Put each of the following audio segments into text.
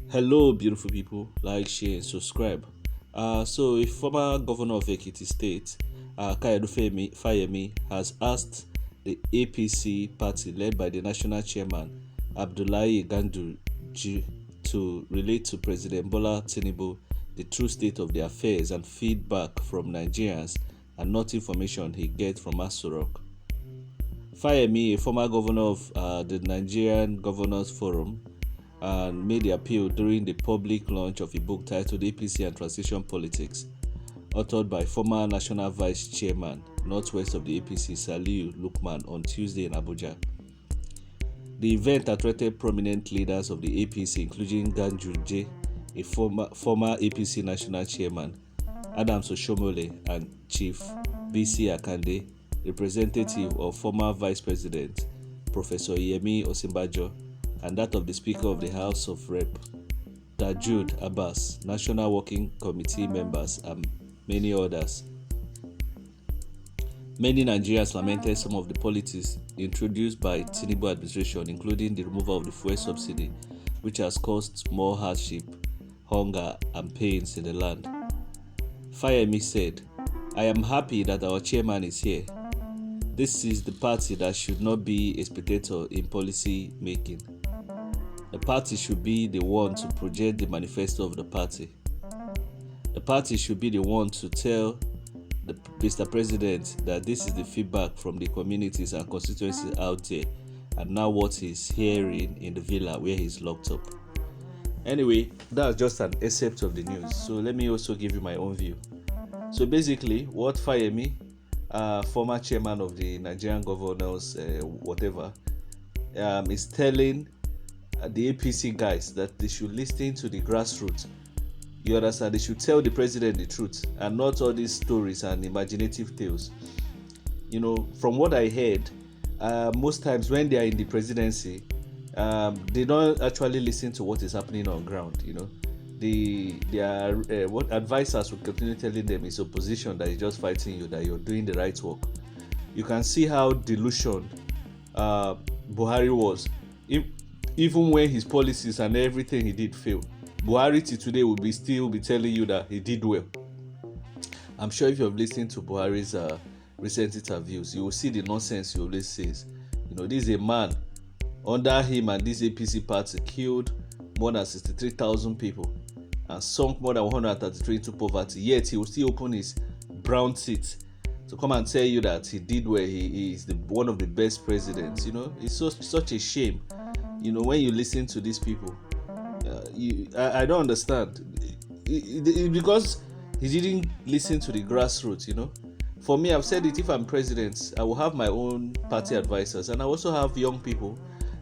Hello, beautiful people. Like, share, and subscribe. A former governor of Ekiti State, Kayode Fayemi, has asked the APC party, led by the national chairman Abdullahi Ganduje, to relate to President Bola TINUBU the true state of the affairs and feedback from Nigerians and not information he gets from Asurok. Fayemi, a former governor of the Nigerian Governors Forum, and made the appeal during the public launch of a book titled APC and Transition Politics, authored by former National Vice Chairman, Northwest of the APC, Saliu Lukman, on Tuesday in Abuja. The event attracted prominent leaders of the APC, including Ganju, a former APC National Chairman, Adams Oshomole, and Chief BC Akande, representative of former Vice President Professor Yemi Osinbajo, and that of the Speaker of the House of Rep, Tajud Abbas, National Working Committee members, and many others. Many Nigerians lamented some of the policies introduced by TINUBU administration, including the removal of the fuel subsidy, which has caused more hardship, hunger, and pains in the land. Fayemi said, "I am happy that our chairman is here. This is the party that should not be a spectator in policy making. The party should be the one to project the manifesto of the party. The party should be the one to tell Mr. President that this is the feedback from the communities and constituencies out there, and now what he's hearing in the villa where he's locked up." Anyway, that's just an excerpt of the news. So let me also give you my own view. So basically, what Fayemi, former chairman of the Nigerian Governors, is telling the APC guys that they should listen to the grassroots. You understand? They should tell the president the truth and not all these stories and imaginative tales. From what I heard, most times when they are in the presidency, they don't actually listen to what is happening on ground. What advisors will continue telling them is opposition that is just fighting you, that you're doing the right work. You can see how delusioned Buhari was. Even when his policies and everything he did failed, Buhari today will still be telling you that he did well. I'm sure if you have listened to Buhari's recent interviews, you will see the nonsense he always says. This is a man, under him and this APC party, killed more than 63,000 people and sunk more than 133 into poverty. Yet he will still open his brown teeth to come and tell you that he did well. He is one of the best presidents. It's such a shame. When you listen to these people, I don't understand. Because he didn't listen to the grassroots. For me, I've said it, if I'm president, I will have my own party advisors, and I also have young people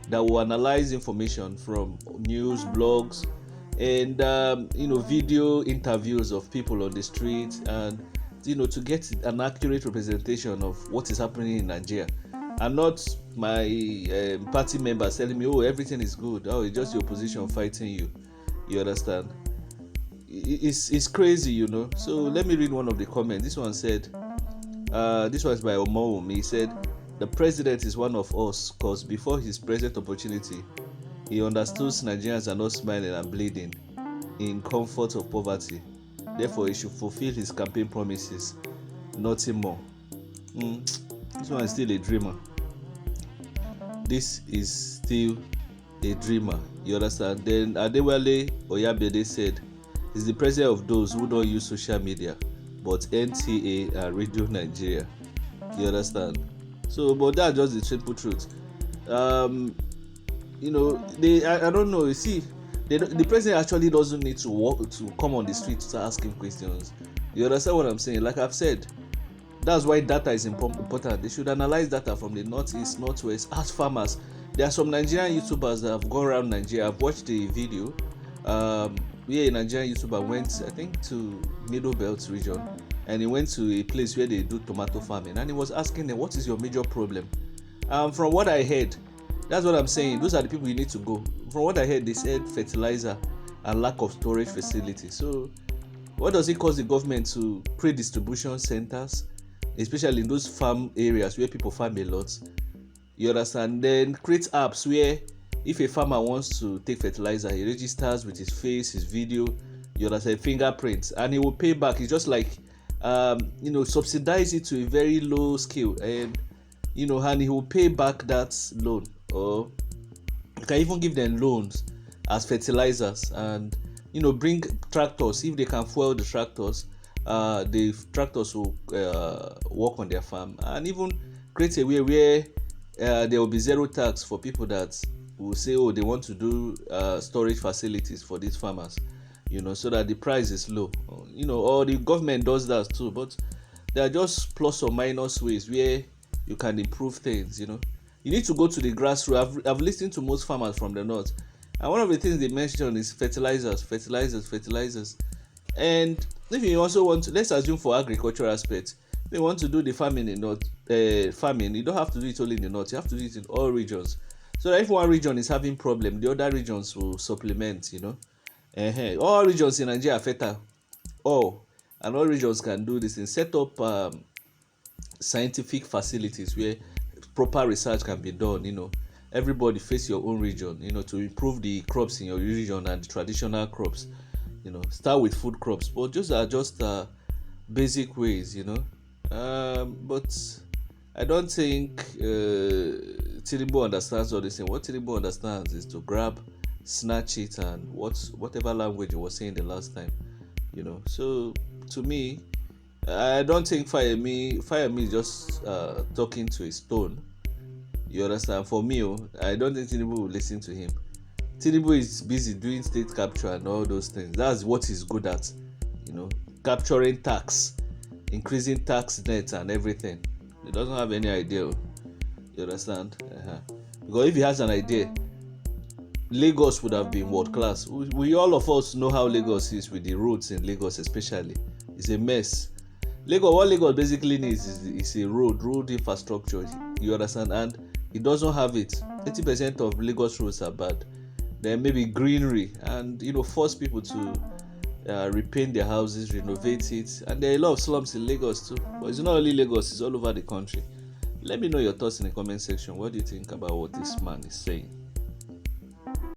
that will analyze information from news, blogs, and video interviews of people on the street, and to get an accurate representation of what is happening in Nigeria, and not my party members telling me, "Oh, everything is good. Oh, it's just the opposition fighting you." You understand? It's crazy, So let me read one of the comments. This one said, this was by Omowum. He said, "The president is one of us, because before his present opportunity, he understood Nigerians are not smiling and bleeding in comfort of poverty. Therefore, he should fulfill his campaign promises, nothing more." This one is still a dreamer. This is still a dreamer. You understand? Then Adewale Oyabede said, "He's the president of those who don't use social media, but NTA and Radio Nigeria." You understand? So, but that's just the simple truth. I don't know. You see, the president actually doesn't need to come on the street to ask him questions. You understand what I'm saying? Like I've said, that's why data is important. They should analyze data from the northeast, northwest, ask farmers. There are some Nigerian YouTubers that have gone around Nigeria. I've watched the video. A Nigerian YouTuber went, I think, to Middle Belt region, and he went to a place where they do tomato farming, and he was asking them, "What is your major problem?" From what I heard, that's what I'm saying. Those are the people you need to go. From what I heard, they said fertilizer and lack of storage facility. So, what does it cost the government to create distribution centers, especially in those farm areas where people farm a lot? You understand? Then create apps where if a farmer wants to take fertilizer, he registers with his face, his video, you understand, fingerprints, and he will pay back. It's just like subsidize it to a very low scale, and and he will pay back that loan, or you can even give them loans as fertilizers, and bring tractors. If they can fuel the tractors will work on their farm, and even create a way where there will be zero tax for people that will say, oh, they want to do storage facilities for these farmers, so that the price is low, or the government does that too. But there are just plus or minus ways where you can improve things. You need to go to the grassroots. I've listened to most farmers from the north, and one of the things they mention is fertilizers. And if you also want to, let's assume for agricultural aspects, if you want to do the farming in north, you don't have to do it only in the north. You have to do it in all regions, so that if one region is having problem, the other regions will supplement. All regions in Nigeria are fertile, and all regions can do this and set up scientific facilities where proper research can be done. Everybody face your own region, to improve the crops in your region and the traditional crops. Start with food crops, but those are just basic ways. But I don't think TINUBU understands all this thing. What TINUBU understands is to grab, snatch it, and whatever language you were saying the last time. So to me, I don't think fire me is just talking to a stone. You understand? For me, I don't think TINUBU will listen to him. TINUBU is busy doing state capture and all those things. That's what he's good at. Capturing tax, increasing tax nets and everything. He doesn't have any idea. You understand? Because if he has an idea, Lagos would have been world class. We all of us know how Lagos is, with the roads in Lagos especially. It's a mess. What Lagos basically needs is a road infrastructure. You understand? And it doesn't have it. 80% of Lagos roads are bad. Then maybe greenery, and force people to repaint their houses, renovate it. And there are a lot of slums in Lagos too. But it's not only Lagos, it's all over the country. Let me know your thoughts in the comment section. What do you think about what this man is saying?